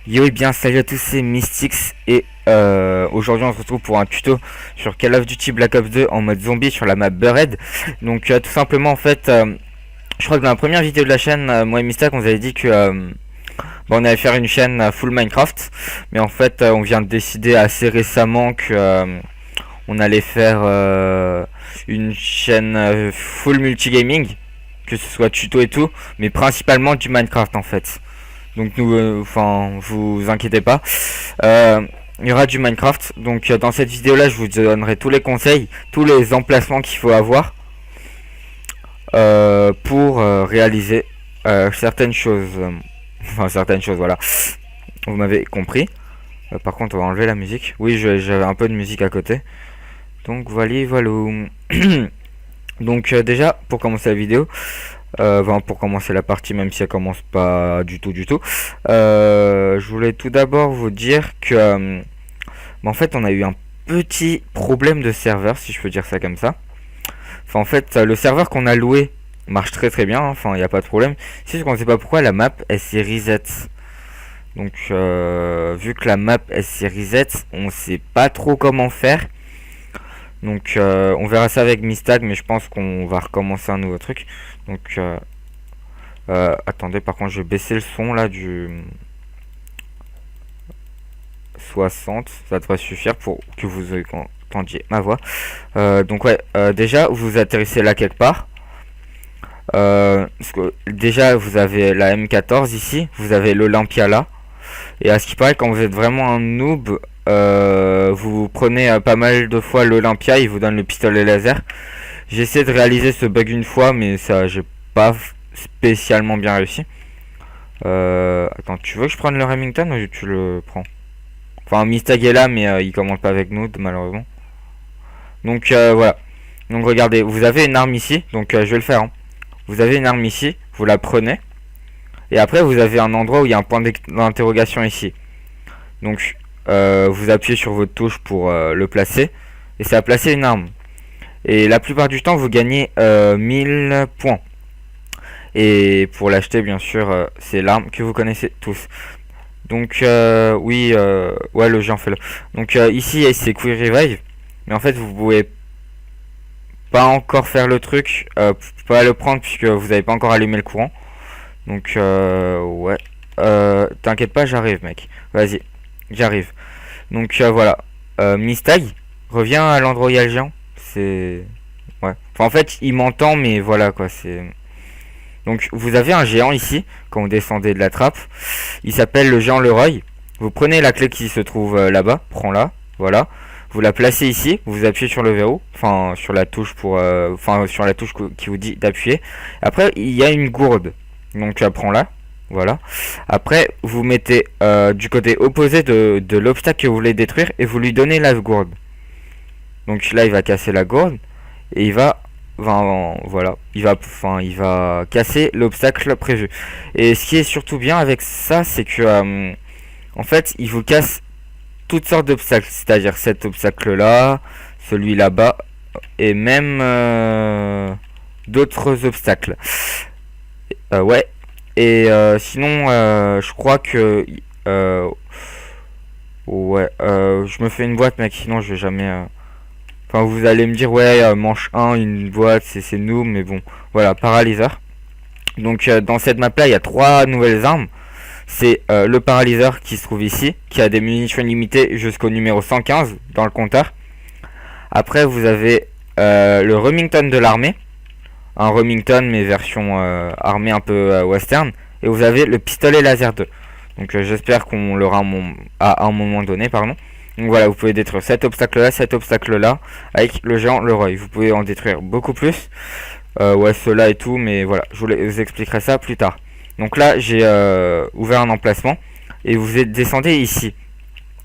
Yo et bien salut à tous, c'est Mystics et aujourd'hui on se retrouve pour un tuto sur Call of Duty Black Ops 2 en mode zombie sur la map Buried. Donc tout simplement en fait, je crois que dans la première vidéo de la chaîne, moi et Mystics on vous avait dit que on allait faire une chaîne full Minecraft. Mais en fait on vient de décider assez récemment que on allait faire une chaîne full multigaming, que ce soit tuto et tout, mais principalement du Minecraft en fait. Donc nous, vous inquiétez pas, il y aura du Minecraft. Donc dans cette vidéo là je vous donnerai tous les conseils, tous les emplacements qu'il faut avoir pour réaliser certaines choses, voilà, vous m'avez compris. Par contre on va enlever la musique, oui j'avais un peu de musique à côté, donc voilà. Donc déjà pour commencer la vidéo, pour commencer la partie, même si elle commence pas du tout, je voulais tout d'abord vous dire que en fait on a eu un petit problème de serveur, si je peux dire ça comme ça. Enfin en fait le serveur qu'on a loué marche très bien, enfin il n'y a pas de problème. C'est juste qu'on ne sait pas pourquoi la map elle s'est reset. Donc vu que la map elle s'est reset, on sait pas trop comment faire. Donc on verra ça avec Mistag, mais je pense qu'on va recommencer un nouveau truc. Donc attendez, par contre je vais baisser le son là du 60, ça devrait suffire pour que vous entendiez ma voix. Donc ouais, déjà vous atterrissez là quelque part. Parce que déjà vous avez la M14 ici, vous avez l'Olympia là. Et à ce qui paraît, quand vous êtes vraiment un noob, vous prenez pas mal de fois l'Olympia, il vous donne le pistolet laser. J'ai essayé de réaliser ce bug une fois, mais ça j'ai pas spécialement bien réussi. Attends, tu veux que je prenne le Remington ou tu le prends? Enfin, Mistag est là, mais il commande pas avec nous malheureusement. Donc voilà. Donc regardez, vous avez une arme ici, donc je vais le faire, hein. Vous avez une arme ici, vous la prenez. Et après vous avez un endroit où il y a un point d'interrogation ici. Donc vous appuyez sur votre touche pour le placer. Et ça va placer une arme. Et la plupart du temps vous gagnez 1000 points. Et pour l'acheter bien sûr c'est l'arme que vous connaissez tous. Donc oui, ouais le jeu en fait. Donc ici c'est Quick Revive. Mais en fait vous pouvez pas encore faire le truc, pas le prendre puisque vous n'avez pas encore allumé le courant. Donc ouais, t'inquiète pas, j'arrive mec, vas-y, j'arrive. Donc voilà, Mistag, reviens à l'endroit où il y a le géant. C'est... ouais, enfin, en fait il m'entend, mais voilà quoi, c'est... Donc vous avez un géant ici, quand vous descendez de la trappe, il s'appelle le géant Leroy. Vous prenez la clé qui se trouve là-bas, prends-la, voilà. Vous la placez ici, vous appuyez sur le verrou, enfin sur la touche pour, sur la touche qui vous dit d'appuyer. Après il y a une gourde. Donc prends-la, voilà. Après vous mettez du côté opposé de l'obstacle que vous voulez détruire et vous lui donnez la gourde. Donc là il va casser la gourde et il va, voilà, il va casser l'obstacle prévu. Et ce qui est surtout bien avec ça, c'est que en fait il vous casse toutes sortes d'obstacles, c'est-à-dire cet obstacle là, celui là-bas et même d'autres obstacles. Ouais, et sinon je crois que ouais, je me fais une boîte mec, sinon je vais jamais enfin vous allez me dire ouais, manche 1 une boîte c'est nous, mais bon voilà, paralyseur. Donc dans cette map là il y a 3 nouvelles armes. C'est le paralyseur qui se trouve ici, qui a des munitions limitées jusqu'au numéro 115 dans le compteur. Après vous avez le Remington de l'armée, un Remington mais version armée un peu western. Et vous avez le pistolet laser 2. Donc j'espère qu'on l'aura à un moment donné, pardon. Donc voilà, vous pouvez détruire cet obstacle là avec le géant Leroy. Vous pouvez en détruire beaucoup plus, ouais ceux-là et tout, mais voilà, je vous expliquerai ça plus tard. Donc là j'ai ouvert un emplacement et vous descendez ici.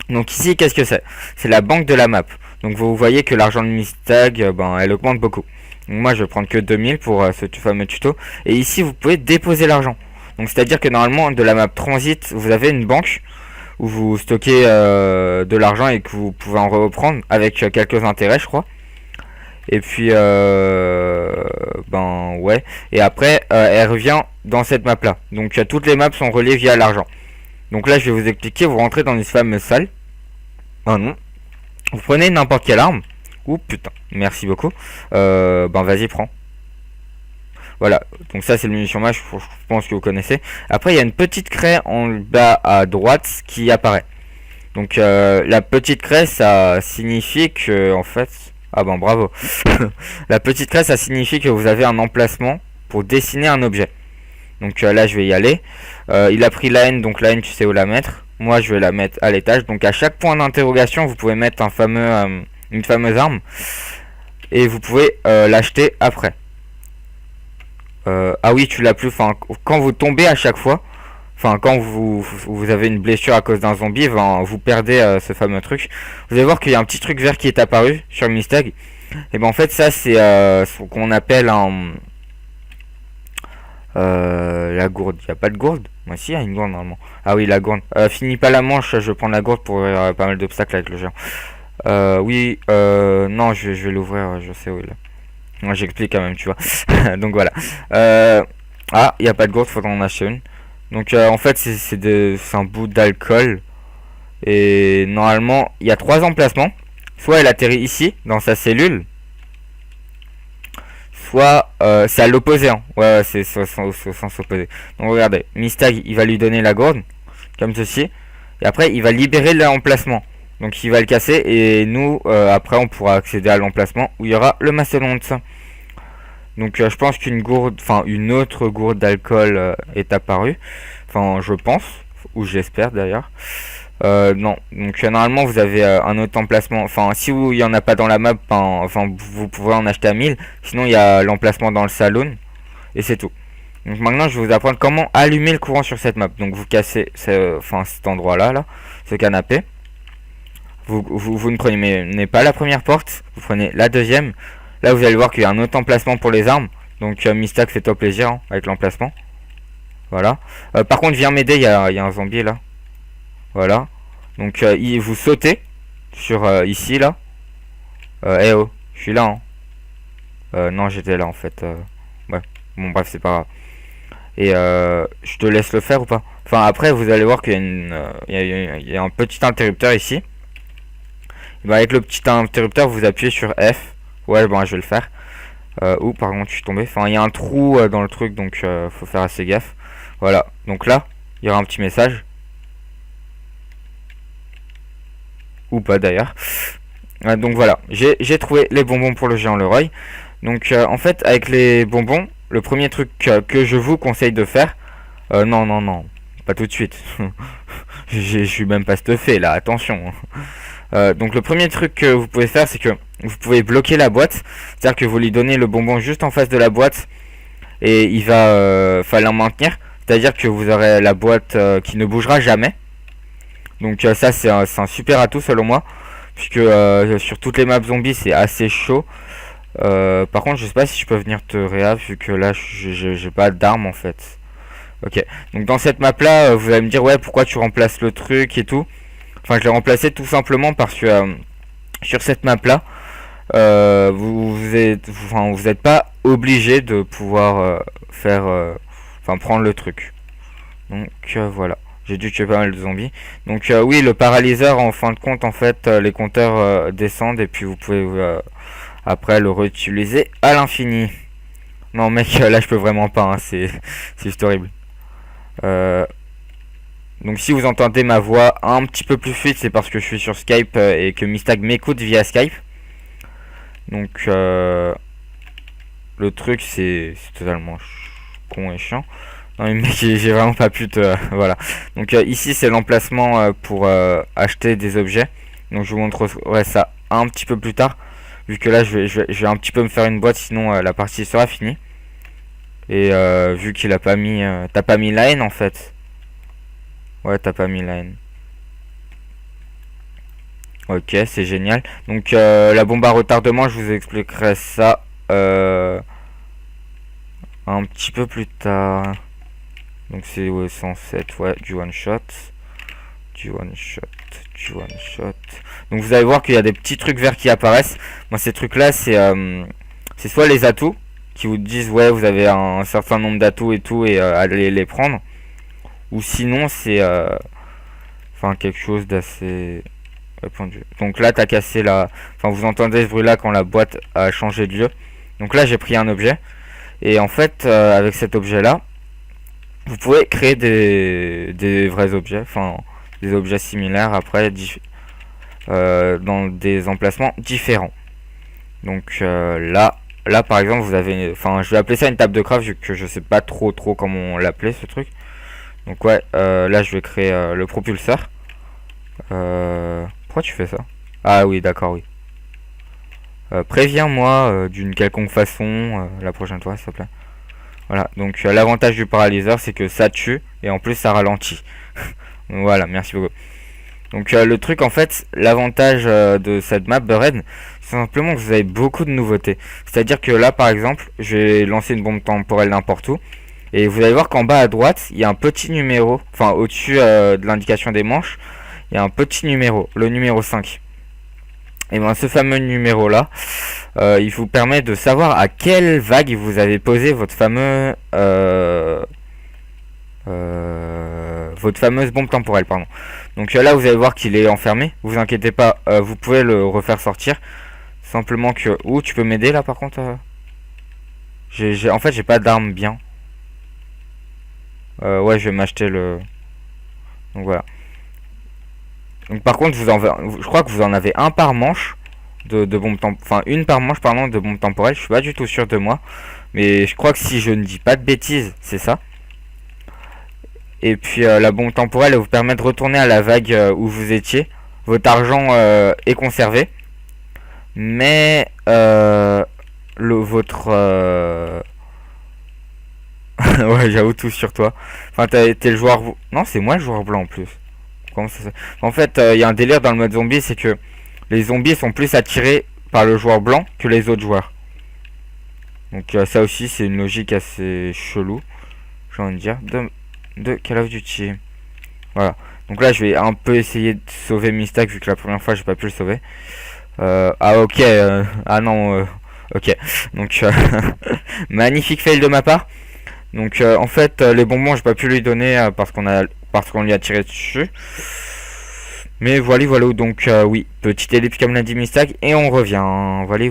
Donc ici qu'est-ce que c'est? C'est la banque de la map. Donc vous voyez que l'argent de Mistag, elle augmente beaucoup. Donc moi je vais prendre que 2000 pour ce fameux tuto. Et ici vous pouvez déposer l'argent. Donc c'est à dire que normalement de la map transit vous avez une banque où vous stockez de l'argent et que vous pouvez en reprendre avec quelques intérêts je crois. Et puis ben ouais. Et après, elle revient dans cette map là. Donc toutes les maps sont reliées via l'argent. Donc là, je vais vous expliquer. Vous rentrez dans une fameuse salle. Oh non. Vous prenez n'importe quelle arme. Ouh putain, merci beaucoup. Ben vas-y, prends. Voilà, donc ça c'est le munition match, je pense que vous connaissez. Après il y a une petite craie en bas à droite qui apparaît. Donc la petite craie ça signifie que en fait... Ah ben bravo. La petite craie ça signifie que vous avez un emplacement pour dessiner un objet. Donc là je vais y aller. Il a pris la haine, donc la haine tu sais où la mettre. Moi je vais la mettre à l'étage. Donc à chaque point d'interrogation vous pouvez mettre un fameux, une fameuse arme. Et vous pouvez l'acheter après. Ah oui, tu l'as plus. Enfin, quand vous tombez à chaque fois, enfin quand vous avez une blessure à cause d'un zombie, ben, vous perdez ce fameux truc. Vous allez voir qu'il y a un petit truc vert qui est apparu sur Mistag. Et ben en fait ça c'est ce qu'on appelle un la gourde. Il y a pas de gourde? Moi si, il y a une gourde normalement. Ah oui, la gourde. Finis pas la manche, je vais prendre la gourde pour pas mal d'obstacles avec le géant. Oui, non, je vais l'ouvrir, je sais où il est. Moi j'explique quand même, tu vois. Donc voilà. Ah, il n'y a pas de gourde, faudra en acheter une. Donc en fait c'est un bout d'alcool. Et normalement il y a 3 emplacements. Soit elle atterrit ici, dans sa cellule. Soit c'est à l'opposé. Hein. Ouais, c'est au sens opposé. Donc regardez, Mistag il va lui donner la gourde. Comme ceci. Et après il va libérer l'emplacement. Donc il va le casser. Et nous après on pourra accéder à l'emplacement où il y aura le mastodonte. Donc je pense qu'une gourde, enfin une autre gourde d'alcool est apparue. Enfin je pense, ou j'espère d'ailleurs. Non, donc normalement vous avez un autre emplacement. Enfin si il n'y en a pas dans la map, enfin vous pourrez en acheter à 1000. Sinon il y a l'emplacement dans le salon. Et c'est tout. Donc maintenant je vais vous apprendre comment allumer le courant sur cette map. Donc vous cassez cet endroit là, ce canapé. Vous ne prenez pas la première porte, vous prenez la deuxième. Là vous allez voir qu'il y a un autre emplacement pour les armes. Donc Mistag fait toi plaisir hein, avec l'emplacement. Voilà. Par contre viens m'aider, il y a un zombie là. Voilà. Donc vous sautez sur ici là. Eh oh, je suis là hein. Non j'étais là en fait. Ouais. Bon bref c'est pas grave. Et je te laisse le faire ou pas? Enfin après vous allez voir qu'il y a il y a un petit interrupteur ici. Et bah, avec le petit interrupteur vous appuyez sur F. Ouais bon je vais le faire. Ouh par contre je suis tombé. Enfin il y a un trou dans le truc donc faut faire assez gaffe. Voilà. Donc là il y aura un petit message. Ou pas d'ailleurs. Donc voilà. J'ai trouvé les bonbons pour le géant Leroy. Donc en fait avec les bonbons, le premier truc que je vous conseille de faire. Non. Pas tout de suite. Je suis même pas stuffé là, attention. Donc le premier truc que vous pouvez faire c'est que vous pouvez bloquer la boîte. C'est-à-dire que vous lui donnez le bonbon juste en face de la boîte. Et il va falloir maintenir. C'est-à-dire que vous aurez la boîte qui ne bougera jamais. Donc ça c'est un super atout selon moi. Puisque sur toutes les maps zombies c'est assez chaud. Par contre je sais pas si je peux venir te réa vu que là j'ai pas d'arme en fait. Ok, donc dans cette map là vous allez me dire ouais pourquoi tu remplaces le truc et tout. Enfin je l'ai remplacé tout simplement parce que sur cette map là vous êtes pas obligé de pouvoir prendre le truc. Donc voilà. J'ai dû tuer pas mal de zombies. Donc oui, le paralyseur, en fin de compte, en fait, les compteurs descendent et puis vous pouvez après le réutiliser à l'infini. Non mec, là je peux vraiment pas, hein, c'est juste horrible. Donc si vous entendez ma voix un petit peu plus fluide, c'est parce que je suis sur Skype et que Mistag m'écoute via Skype. Donc le truc c'est totalement con et chiant. Non mais j'ai vraiment pas pu te... voilà. Donc ici c'est l'emplacement pour acheter des objets. Donc je vous montrerai ça un petit peu plus tard. Vu que là je vais un petit peu me faire une boîte, sinon la partie sera finie. Et vu qu'il a pas mis... t'as pas mis la haine en fait. Ouais t'as pas mis la haine. Ok c'est génial. Donc la bombe à retardement je vous expliquerai ça un petit peu plus tard. Donc c'est 107, ouais, du one shot. Donc vous allez voir qu'il y a des petits trucs verts qui apparaissent. Moi ces trucs là c'est soit les atouts, qui vous disent ouais vous avez un certain nombre d'atouts et tout et allez les prendre. Ou sinon c'est enfin quelque chose d'assez répandu. Donc là t'as cassé la... Enfin vous entendez ce bruit là quand la boîte a changé de lieu. Donc là j'ai pris un objet. Et en fait avec cet objet là, vous pouvez créer des vrais objets. Enfin des objets similaires après dans des emplacements différents. Donc là par exemple vous avez... Enfin je vais appeler ça une table de craft vu que je sais pas trop comment l'appeler ce truc. Donc ouais là je vais créer le propulseur. Pourquoi tu fais ça? Ah oui d'accord oui. Préviens-moi d'une quelconque façon la prochaine fois s'il te plaît. Voilà donc l'avantage du paralyseur c'est que ça tue et en plus ça ralentit. Voilà merci beaucoup. Donc le truc en fait, l'avantage de cette map Buried, c'est simplement que vous avez beaucoup de nouveautés. C'est-à-dire que là par exemple, je vais lancer une bombe temporelle n'importe où. Et vous allez voir qu'en bas à droite, il y a un petit numéro, enfin au-dessus de l'indication des manches, il y a un petit numéro, le numéro 5. Et bien ce fameux numéro là, il vous permet de savoir à quelle vague vous avez posé votre fameux... votre fameuse bombe temporelle pardon. Donc là vous allez voir qu'il est enfermé. Vous inquiétez pas, vous pouvez le refaire sortir. Simplement que... Ouh tu peux m'aider là par contre en fait j'ai pas d'arme bien. Ouais je vais m'acheter le... Donc voilà. Donc par contre je crois que vous en avez un par manche de bombe temporelle. Enfin une par manche pardon de bombe temporelle. Je suis pas du tout sûr de moi. Mais je crois que si je ne dis pas de bêtises c'est ça. Et puis la bombe temporelle elle vous permet de retourner à la vague où vous étiez. Votre argent est conservé. Mais votre... ouais j'avoue tout sur toi. Enfin t'es le joueur... Non c'est moi le joueur blanc en plus. Comment ça... En fait il y a un délire dans le mode zombie. C'est que les zombies sont plus attirés par le joueur blanc que les autres joueurs. Donc ça aussi c'est une logique assez chelou. J'ai envie de dire. De Call of Duty. Voilà. Donc là, je vais un peu essayer de sauver Mistak vu que la première fois, j'ai pas pu le sauver. Ah ok. Ah non. Ok. Donc magnifique fail de ma part. Donc en fait, les bonbons, j'ai pas pu lui donner parce qu'on lui a tiré dessus. Mais voilà. Donc oui, petite ellipse comme l'a dit Mistak et on revient. Voilà.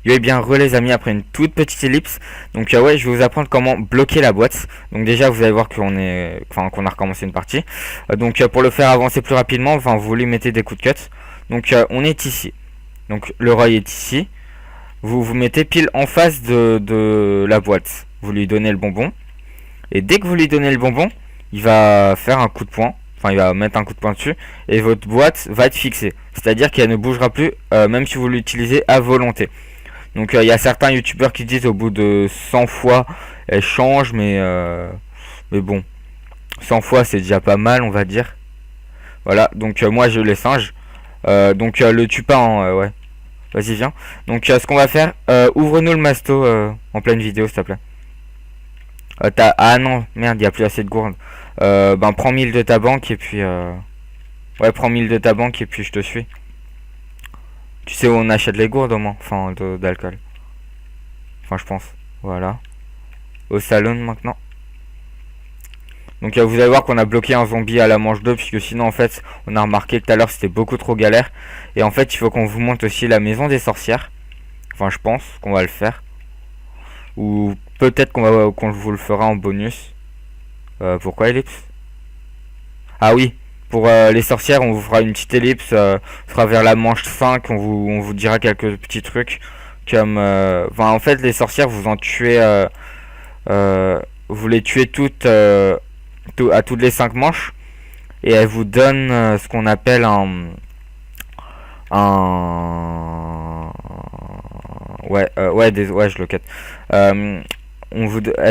Yo et bien les amis après une toute petite ellipse. Donc ouais je vais vous apprendre comment bloquer la boîte. Donc déjà vous allez voir qu'on a recommencé une partie. Donc pour le faire avancer plus rapidement, vous lui mettez des coups de cut. Donc on est ici. Donc le Roy est ici. Vous vous mettez pile en face de la boîte. Vous lui donnez le bonbon. Et dès que vous lui donnez le bonbon, il va faire un coup de poing. Enfin il va mettre un coup de poing dessus. Et votre boîte va être fixée. C'est-à-dire qu'elle ne bougera plus même si vous l'utilisez à volonté. Donc il y a certains youtubeurs qui disent au bout de 100 fois elle change mais bon 100 fois c'est déjà pas mal on va dire. Voilà donc moi je les singe. Donc le tue pas hein, ouais. Vas-y viens. Donc ce qu'on va faire ouvre-nous le masto en pleine vidéo s'il te plaît. Ah non merde il y a plus assez de gourdes. Prends 1000 de ta banque et puis ouais prends 1000 de ta banque et puis je te suis. Tu sais où on achète les gourdes au moins, enfin d'alcool. Enfin je pense. Voilà. Au salon maintenant. Donc vous allez voir qu'on a bloqué un zombie à la manche 2 puisque sinon en fait on a remarqué que tout à l'heure c'était beaucoup trop galère. Et en fait il faut qu'on vous monte aussi la maison des sorcières. Enfin je pense qu'on va le faire. Ou peut-être qu'on vous le fera en bonus. Pourquoi ellipse? Ah oui. Pour les sorcières, on vous fera une petite ellipse, ce sera vers la manche 5, on vous dira quelques petits trucs. Comme, en fait, les sorcières, vous en tuez, vous les tuez toutes, à toutes les 5 manches. Et elles vous donnent ce qu'on appelle ouais, ouais, je le quête. Elle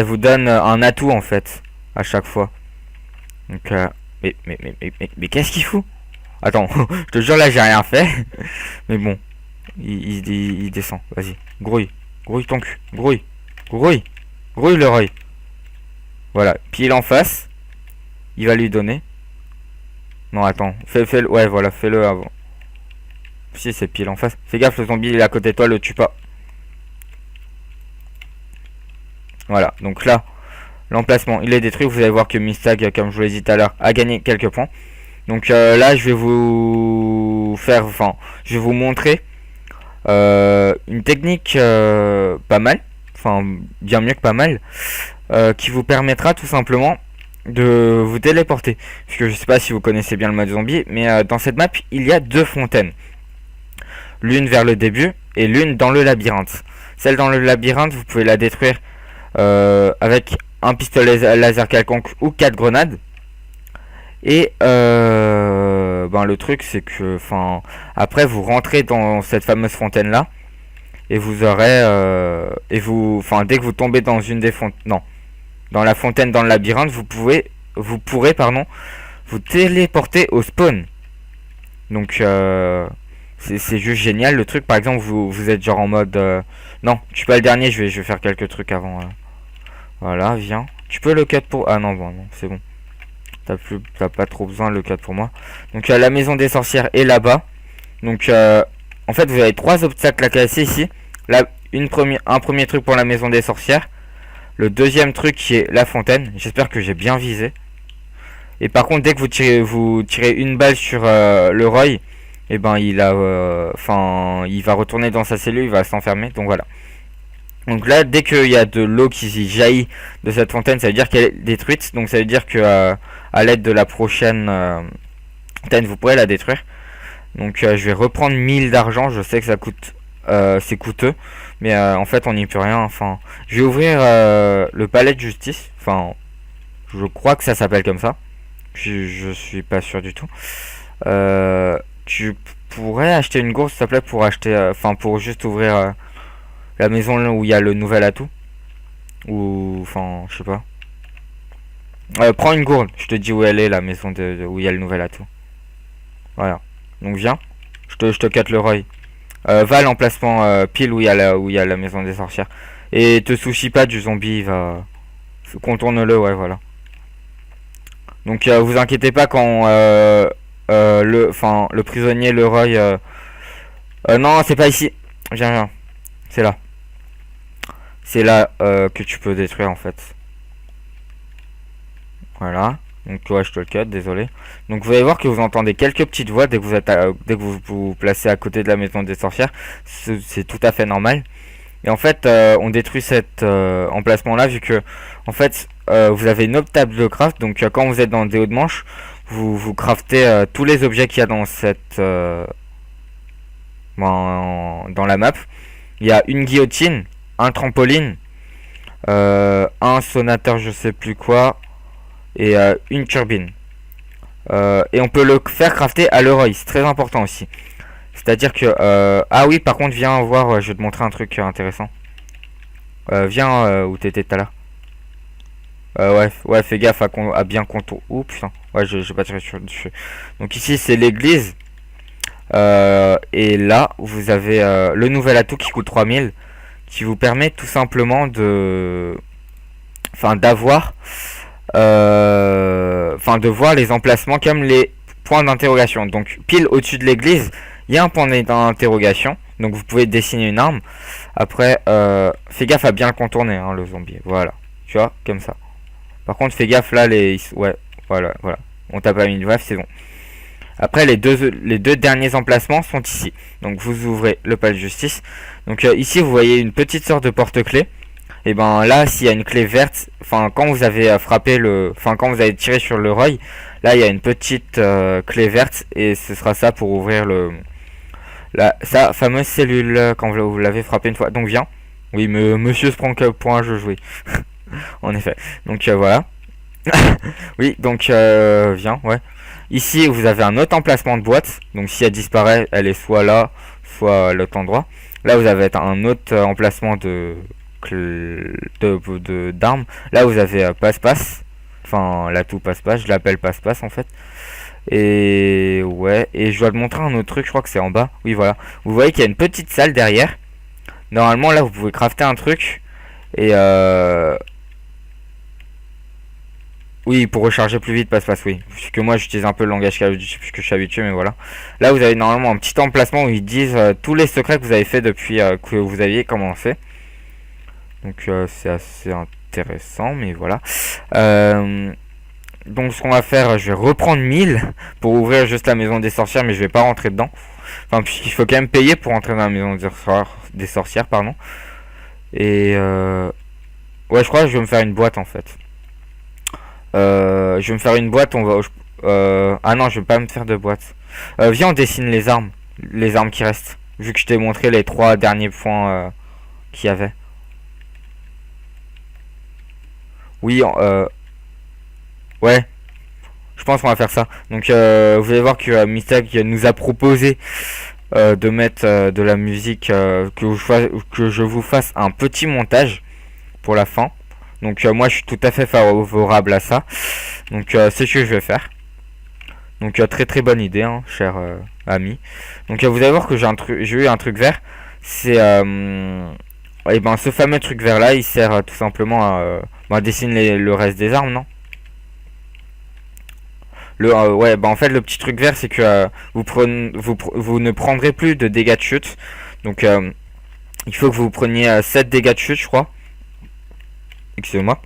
vous donne un atout, en fait, à chaque fois. Donc, mais qu'est-ce qu'il fout? Attends, je te jure là j'ai rien fait. Mais bon, il descend. Vas-y, grouille ton cul, grouille le Roy. Voilà, pile en face. Il va lui donner. Non attends, fais-le, ouais voilà, fais-le avant. Si c'est pile en face. Fais gaffe, le zombie il est à côté de toi, le tue pas. Voilà, donc là, l'emplacement, il est détruit. Vous allez voir que Mistag, comme je vous l'ai dit tout à l'heure, a gagné quelques points. Donc là, je vais vous faire, enfin, je vais vous montrer une technique pas mal, enfin, bien mieux que pas mal, qui vous permettra tout simplement de vous téléporter. Parce que je sais pas si vous connaissez bien le mode zombie, mais dans cette map, il y a deux fontaines. L'une vers le début et l'une dans le labyrinthe. Celle dans le labyrinthe, vous pouvez la détruire avec un pistolet laser quelconque ou 4 grenades. Et ben le truc c'est que, enfin, après vous rentrez dans cette fameuse fontaine là et vous aurez et vous, enfin, dès que vous tombez dans une des fontaines, non, dans la fontaine dans le labyrinthe, vous pourrez pardon, vous téléporter au spawn. Donc c'est juste génial le truc. Par exemple, vous êtes genre en mode non, je suis pas le dernier, je vais faire quelques trucs avant. Voilà, viens. Tu peux le cut pour, ah non, bon, non, c'est bon. T'as pas trop besoin le cut pour moi. Donc la maison des sorcières est là-bas. Donc en fait, vous avez trois obstacles à casser ici. Là, un premier truc pour la maison des sorcières. Le deuxième truc qui est la fontaine. J'espère que j'ai bien visé. Et par contre, dès que vous tirez une balle sur le Roy, et ben il va retourner dans sa cellule, il va s'enfermer. Donc voilà. Donc là, dès qu'il y a de l'eau qui jaillit de cette fontaine, ça veut dire qu'elle est détruite. Donc ça veut dire que à l'aide de la prochaine fontaine, vous pourrez la détruire. Donc je vais reprendre 1000 d'argent. Je sais que ça coûte, c'est coûteux, mais en fait on n'y peut rien. Enfin, je vais ouvrir le palais de justice. Enfin, je crois que ça s'appelle comme ça. Je suis pas sûr du tout. Tu pourrais acheter une gourde s'il te plaît pour acheter, enfin pour juste ouvrir la maison où il y a le nouvel atout. Ou enfin je sais pas. Prends une gourde. Je te dis où elle est, la maison où il y a le nouvel atout. Voilà. Donc viens. Je te cut le Roy. Va à l'emplacement pile où il y a la maison des sorcières. Et te soucie pas du zombie, il va. Contourne-le, ouais, voilà. Donc vous inquiétez pas quand le prisonnier, le Roy. Non, c'est pas ici. Viens. C'est là. C'est là que tu peux détruire en fait. Voilà. Donc ouais, je te le cut, désolé. Donc vous allez voir que vous entendez quelques petites voix dès que vous vous placez à côté de la maison des sorcières. C'est tout à fait normal. Et en fait, on détruit cet emplacement là vu que en fait vous avez une autre table de craft. Donc quand vous êtes dans des hauts de manche, vous craftez tous les objets qu'il y a dans cette dans la map. Il y a une guillotine, un trampoline, un sonateur je sais plus quoi, et une turbine. Et on peut le faire crafter à l'Eroy, c'est très important aussi. C'est-à-dire que... ah oui, par contre, viens voir, je vais te montrer un truc intéressant. Viens où t'étais tout à l'heure. Ouais, fais gaffe à bien contour. Ouh, putain. Ouais, je vais pas tirer sur le dessus. Donc ici, c'est l'église. Et là, vous avez le nouvel atout qui coûte 3000. Qui vous permet tout simplement de... Enfin, d'avoir... Enfin, de voir les emplacements comme les points d'interrogation. Donc, pile au-dessus de l'église, il y a un point d'interrogation. Donc, vous pouvez dessiner une arme. Après, fais gaffe à bien le contourner, hein, le zombie. Voilà. Tu vois, comme ça. Par contre, fais gaffe là, ouais, voilà. On t'a pas mis une bref, c'est bon. Après, les deux derniers emplacements sont ici. Donc, vous ouvrez le palais de justice. Donc, ici, vous voyez une petite sorte de porte-clés. Et ben là, s'il y a une clé verte, enfin quand vous avez frappé quand vous avez tiré sur le Roy, là il y a une petite clé verte et ce sera ça pour ouvrir sa fameuse cellule quand vous l'avez frappé une fois. Donc viens. Oui, mais monsieur se prend que pour un jeu joué. En effet. Donc voilà. Oui, donc viens, ouais. Ici, vous avez un autre emplacement de boîte. Donc si elle disparaît, elle est soit là, soit à l'autre endroit. Là, vous avez un autre emplacement d'armes. Là vous avez passe-passe, enfin l'atout passe-passe, je l'appelle passe-passe en fait. Et ouais, et je dois te montrer un autre truc, je crois que c'est en bas. Oui, voilà, vous voyez qu'il y a une petite salle derrière. Normalement là vous pouvez crafter un truc. Et oui, pour recharger plus vite passe-passe, oui, puisque moi j'utilise un peu le langage puisque je suis habitué, mais voilà. Là vous avez normalement un petit emplacement où ils disent tous les secrets que vous avez fait depuis que vous aviez commencé. Donc c'est assez intéressant, mais voilà. Euh, donc ce qu'on va faire, je vais reprendre 1000 pour ouvrir juste la maison des sorcières, mais je vais pas rentrer dedans. Enfin, puisqu'il faut quand même payer pour entrer dans la maison des sorcières, pardon. Et ouais, je crois que je vais me faire une boîte en fait. Je vais me faire une boîte, on va... ah non, je vais pas me faire de boîte. Viens, on dessine les armes. Les armes qui restent. Vu que je t'ai montré les 3 derniers points qu'il y avait. Oui, ouais, je pense qu'on va faire ça. Donc vous allez voir que Mystic nous a proposé de mettre de la musique, que je vous fasse un petit montage pour la fin. Donc moi je suis tout à fait favorable à ça. Donc c'est ce que je vais faire. Donc très très bonne idée, hein, cher ami. Donc vous allez voir que j'ai eu un truc vert. C'est et ben ce fameux truc vert là, il sert tout simplement à dessiner le reste des armes, non? Ouais, bah en fait le petit truc vert c'est que vous ne prendrez plus de dégâts de chute. Donc il faut que vous preniez 7 dégâts de chute, je crois. Excusez-moi.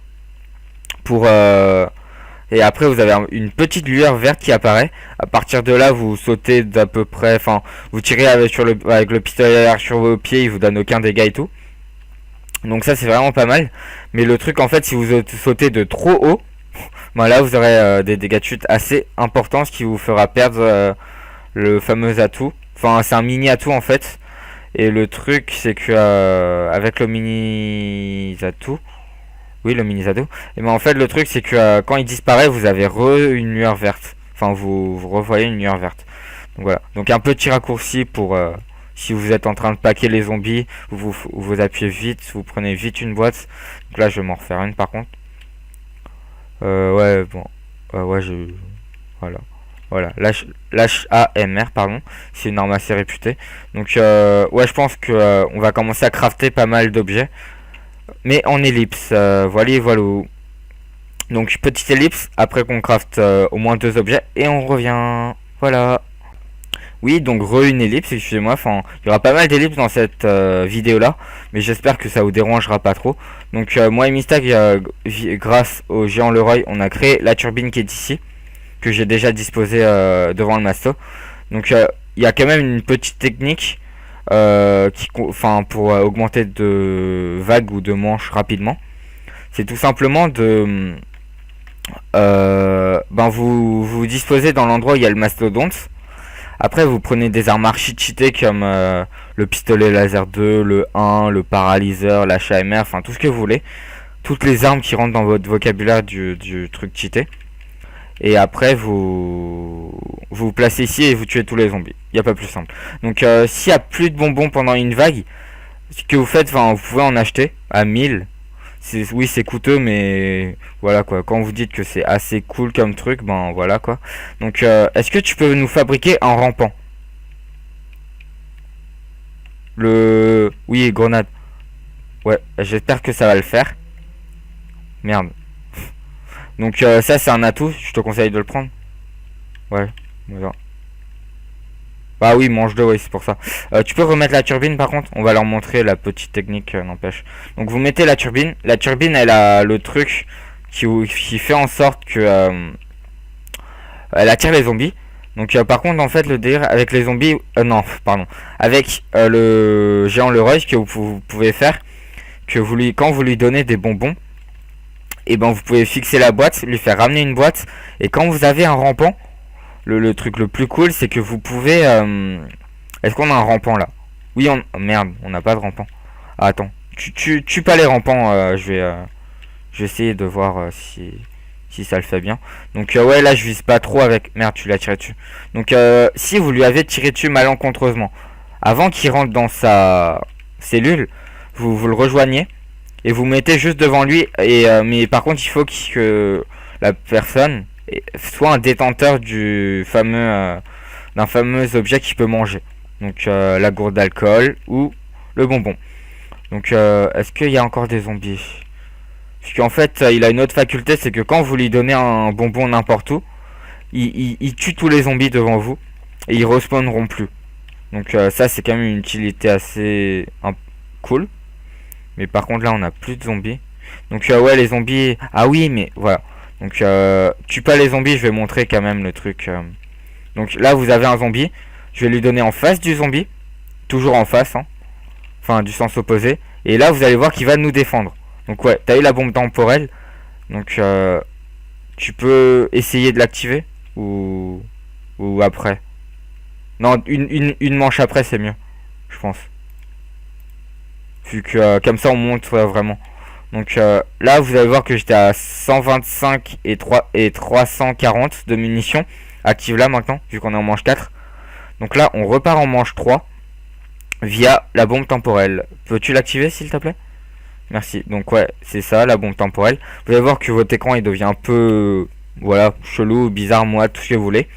Pour et après vous avez une petite lueur verte qui apparaît. À partir de là vous sautez d'à peu près, enfin vous tirez avec le pistolet sur vos pieds, il vous donne aucun dégât et tout. Donc ça c'est vraiment pas mal. Mais le truc en fait, si vous sautez de trop haut, ben là vous aurez des dégâts de chute assez importants, ce qui vous fera perdre le fameux atout. Enfin c'est un mini atout en fait. Et le truc c'est que avec le mini atout, oui le mini atout, et ben en fait le truc c'est que quand il disparaît vous avez une lueur verte. Enfin vous revoyez une lueur verte. Donc voilà. Donc un petit raccourci pour si vous êtes en train de paquer les zombies, vous appuyez vite, vous prenez vite une boîte. Donc là je vais m'en refaire une par contre. Ouais, bon. Ouais, voilà. Voilà. Lâche AMR, pardon. C'est une arme assez réputée. Donc, ouais, je pense que on va commencer à crafter pas mal d'objets. Mais en ellipse. Voilà, voilà. Donc, petite ellipse. Après qu'on crafte au moins 2 objets. Et on revient. Voilà. Oui, donc une ellipse, excusez-moi. Enfin, il y aura pas mal d'ellipses dans cette vidéo là, mais j'espère que ça vous dérangera pas trop. Donc moi et Mistag, grâce au géant Leroy, on a créé la turbine qui est ici, que j'ai déjà disposée devant le masto. Donc il y a quand même une petite technique enfin pour augmenter de vagues ou de manches rapidement. C'est tout simplement de ben vous disposez dans l'endroit où il y a le mastodonte. Après, vous prenez des armes archi cheatées comme le pistolet laser 2, le 1, le paralyseur, l'HAMR, enfin tout ce que vous voulez. Toutes les armes qui rentrent dans votre vocabulaire du truc cheaté. Et après, vous placez ici et vous tuez tous les zombies. Il n'y a pas plus simple. Donc, s'il n'y a plus de bonbons pendant une vague, ce que vous faites, vous pouvez en acheter à 1000. Oui, c'est coûteux, mais voilà quoi. Quand vous dites que c'est assez cool comme truc, ben voilà quoi. Donc, est-ce que tu peux nous fabriquer en rampant? Oui, grenade. Ouais, j'espère que ça va le faire. Merde. Donc, ça, c'est un atout. Je te conseille de le prendre. Ouais, voilà. Bah oui, mange deux, oui, c'est pour ça. Tu peux remettre la turbine par contre. On va leur montrer la petite technique, n'empêche. Donc vous mettez la turbine. La turbine, elle a le truc qui fait en sorte que elle attire les zombies. Donc par contre, en fait, le délire avec les zombies, non, pardon, avec le géant Leroy, ce que vous pouvez faire, que quand vous lui donnez des bonbons, et ben vous pouvez fixer la boîte, lui faire ramener une boîte, et quand vous avez un rampant, le truc le plus cool, c'est que vous pouvez... Est-ce qu'on a un rampant là? Oui, oh, merde, on n'a pas de rampant. Ah, attends, tue pas les rampants, je vais essayer de voir si ça le fait bien. Donc ouais, là je vise pas trop avec... Merde, tu l'as tiré dessus. Donc si vous lui avez tiré dessus malencontreusement, avant qu'il rentre dans sa cellule, vous le rejoignez et vous mettez juste devant lui. Mais par contre, il faut que la personne soit un détenteur d'un fameux objet qu'il peut manger. Donc la gourde d'alcool ou le bonbon. Donc est-ce qu'il y a encore des zombies? Parce qu'en fait il a une autre faculté, c'est que quand vous lui donnez un bonbon n'importe où, il tue tous les zombies devant vous et ils respawneront plus. Donc ça c'est quand même une utilité assez cool. Mais par contre là on a plus de zombies. Donc ouais les zombies. Ah oui mais voilà. Donc tue pas les zombies, je vais montrer quand même le truc. Donc là vous avez un zombie. Je vais lui donner en face du zombie. Toujours en face hein. Enfin du sens opposé. Et là vous allez voir qu'il va nous défendre. Donc ouais, t'as eu la bombe temporelle. Donc tu peux essayer de l'activer ou après. Non, une manche après c'est mieux, je pense. Vu que comme ça on monte vraiment. Donc là vous allez voir que j'étais à 125 et 340 de munitions. Active là maintenant, vu qu'on est en manche 4. Donc là on repart en manche 3 via la bombe temporelle. Peux-tu l'activer s'il te plaît? Merci. Donc ouais, c'est ça la bombe temporelle. Vous allez voir que votre écran il devient un peu voilà, chelou, bizarre, moi, tout ce que vous voulez.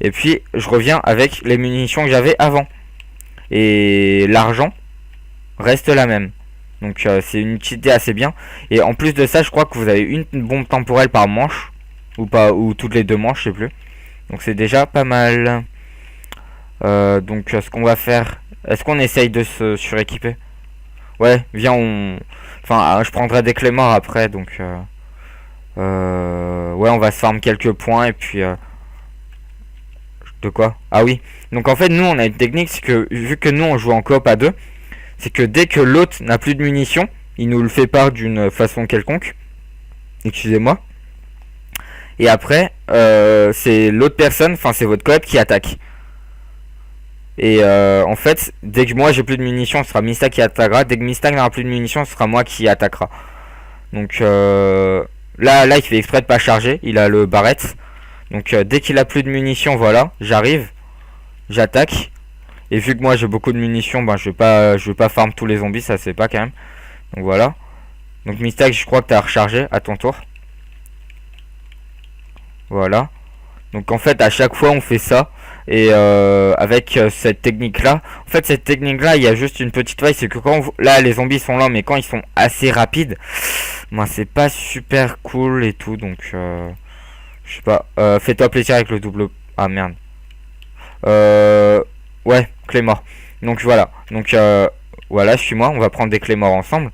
Et puis je reviens avec les munitions que j'avais avant. Et l'argent reste la même. Donc c'est une utilité assez bien. Et en plus de ça, je crois que vous avez une bombe temporelle par manche. Ou pas, ou toutes les deux manches, je sais plus. Donc c'est déjà pas mal. Donc ce qu'on va faire. Est-ce qu'on essaye de se suréquiper? Ouais, viens on. Enfin je prendrai des clés morts après. Donc ouais on va se farm quelques points. Et puis de quoi? Ah oui. Donc en fait nous on a une technique. C'est que vu que nous on joue en coop à deux, c'est que dès que l'autre n'a plus de munitions, il nous le fait part d'une façon quelconque. Excusez-moi. Et après, c'est l'autre personne, enfin c'est votre coop qui attaque. Et en fait, dès que moi j'ai plus de munitions, ce sera Mista qui attaquera. Dès que Mista n'aura plus de munitions, ce sera moi qui attaquera. Donc là, il fait exprès de pas charger. Il a le barrette. Donc dès qu'il a plus de munitions, voilà, j'arrive, j'attaque. Et vu que moi j'ai beaucoup de munitions, ben je vais pas farm tous les zombies, ça c'est pas quand même. Donc voilà. Donc Mista, je crois que t'as rechargé à ton tour. Voilà. Donc en fait à chaque fois on fait ça. Et avec cette technique là, en fait cette technique là il y a juste une petite faille, c'est que quand là les zombies sont là mais quand ils sont assez rapides, ben c'est pas super cool et tout. Donc je sais pas, fais-toi plaisir avec le double. Ah merde. Ouais, clé mort. Donc voilà, donc voilà, suis-moi, on va prendre des clés morts ensemble.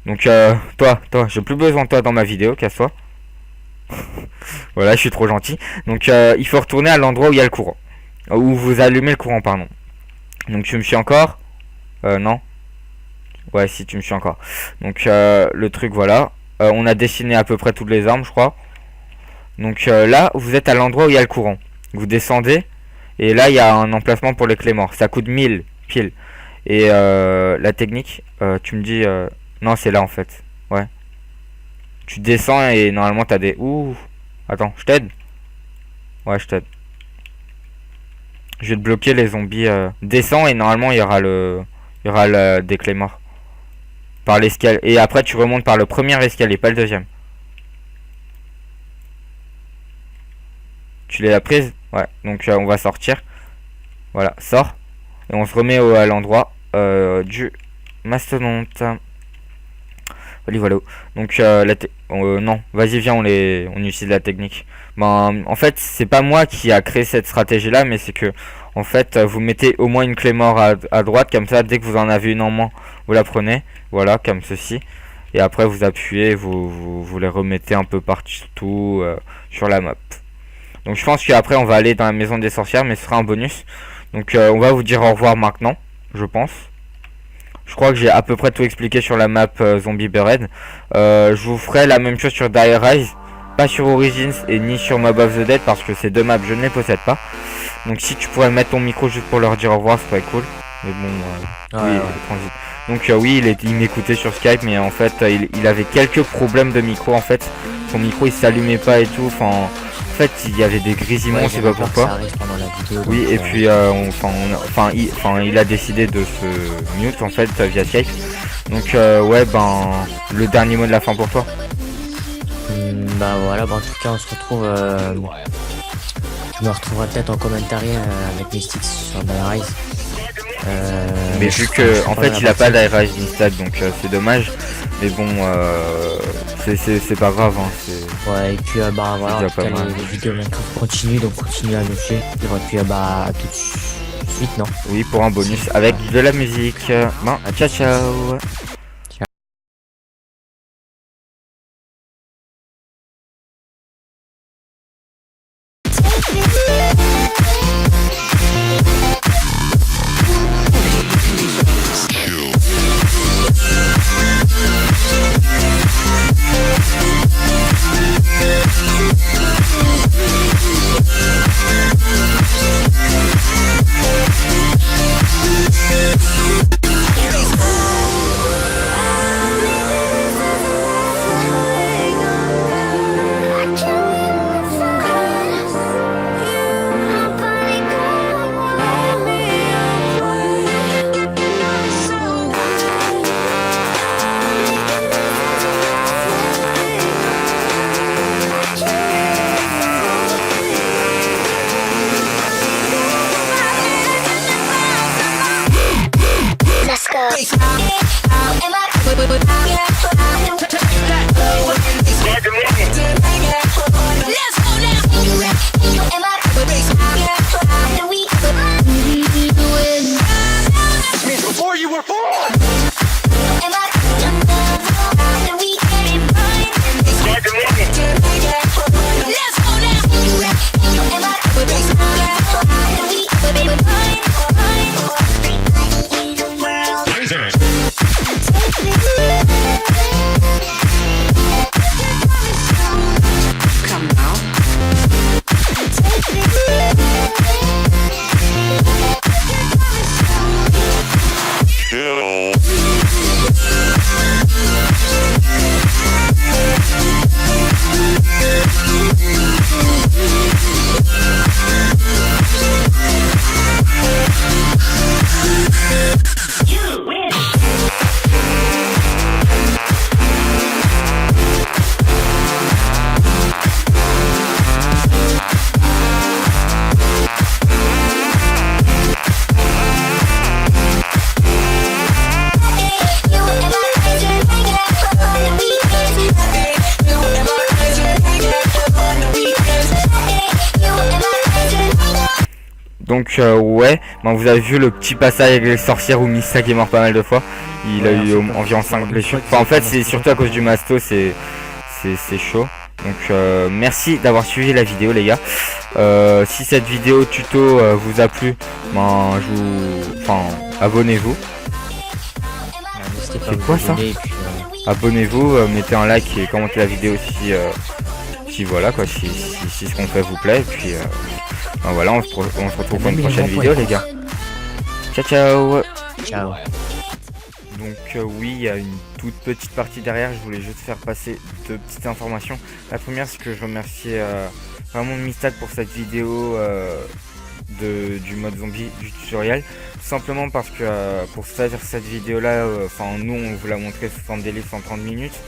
Donc toi j'ai plus besoin de toi dans ma vidéo, casse-toi. Voilà, je suis trop gentil. Donc il faut retourner à l'endroit où il y a le courant. Où vous allumez le courant, pardon. Donc tu me suis encore? Non. Ouais, si tu me suis encore. Donc le truc, voilà. On a dessiné à peu près toutes les armes, je crois. Donc là, vous êtes à l'endroit où il y a le courant. Vous descendez. Et là, il y a un emplacement pour les clés morts. Ça coûte 1000 piles. Et la technique, tu me dis... non, c'est là en fait. Ouais. Tu descends et normalement, t'as des... Ouh. Attends, je t'aide? Ouais, je t'aide. Je vais te bloquer les zombies. Descends et normalement il y aura des clés morts. Par l'escalier. Et après tu remontes par le premier escalier, pas le deuxième. Tu l'as prise? Ouais. Donc on va sortir. Voilà, sors. Et on se remet à l'endroit du mastodonte. Voilà. Donc non, vas-y viens, on utilise la technique. Ben en fait c'est pas moi qui a créé cette stratégie là, mais c'est que en fait vous mettez au moins une clé mort à droite, comme ça dès que vous en avez une en moins vous la prenez, voilà, comme ceci. Et après vous appuyez, vous les remettez un peu partout sur la map. Donc je pense qu'après on va aller dans la maison des sorcières, mais ce sera un bonus. Donc on va vous dire au revoir maintenant, je pense. Je crois que j'ai à peu près tout expliqué sur la map Zombie Buried. Je vous ferai la même chose sur Dire Rise, pas sur Origins et ni sur Mob of the Dead parce que ces deux maps je ne les possède pas. Donc si tu pourrais mettre ton micro juste pour leur dire au revoir, ce serait cool. Mais bon, oui, transit. Donc oui, il m'écoutait sur Skype, mais en fait il avait quelques problèmes de micro en fait. Son micro il s'allumait pas et tout. Enfin, en fait il y avait des grésillements, c'est pas pourquoi. Oui, et puis il a décidé de se mute en fait via Skype. Donc ouais, ben le dernier mot de la fin pour toi. Bah voilà, bah en tout cas on se retrouve. Je me retrouverai peut-être en commentaire avec Mystics sur Dire Rise. Mais vu que en fait il a pas d'Air Rise Instad, donc c'est dommage. Mais bon, c'est pas grave. Hein, ouais, et puis bah voilà, en tout cas, les vidéos Minecraft continuent, donc continuez à nous suivre. Et puis bah à tout de suite, non? Oui, pour un bonus avec de la musique. Bon, ciao ciao. Before you were born. Come now. Donc ouais, ben, vous avez vu le petit passage avec les sorcières où Mista qui est mort pas mal de fois. Il a eu environ 5 blessures. Enfin, en fait c'est surtout à cause du masto, c'est chaud. Donc merci d'avoir suivi la vidéo les gars. Si cette vidéo tuto vous a plu, ben abonnez-vous. N'hésitez pas à C'est vous quoi ça abonner, et puis, Abonnez-vous, mettez un like et commentez la vidéo si voilà quoi, si ce qu'on fait vous plaît. Et puis ben voilà, on se retrouve pour une prochaine vidéo les gars. Ciao ciao. ciao. Donc oui, il y a une toute petite partie derrière, je voulais juste faire passer deux petites informations. La première, c'est que je remercie vraiment Mistad pour cette vidéo du mode zombie du tutoriel. Tout simplement parce que pour faire cette vidéo là, nous on vous l'a montré sous forme d'élite en 30 minutes.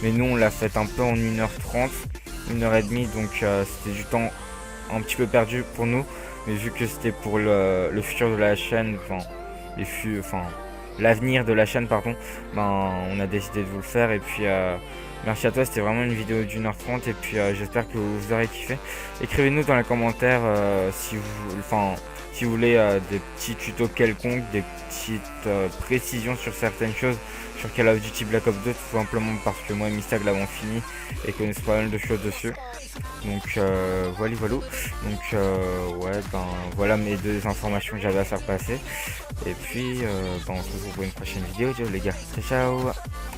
Mais nous on l'a fait un peu en 1h30, 1h30, donc c'était du temps un petit peu perdu pour nous. Mais vu que c'était pour le futur de la chaîne, l'avenir de la chaîne pardon, ben on a décidé de vous le faire. Et puis merci à toi, c'était vraiment une vidéo d'1h30. Et puis j'espère que vous aurez kiffé. Écrivez-nous dans les commentaires si vous voulez des petits tutos quelconques, des petites précisions sur certaines choses sur Call of Duty Black Ops 2, tout simplement parce que moi et Mistag l'avons fini et connaissent pas mal de choses dessus. Donc voilà. Donc ouais, ben voilà mes deux informations que j'avais à faire passer. Et puis on se retrouve pour une prochaine vidéo les gars. Ciao ciao.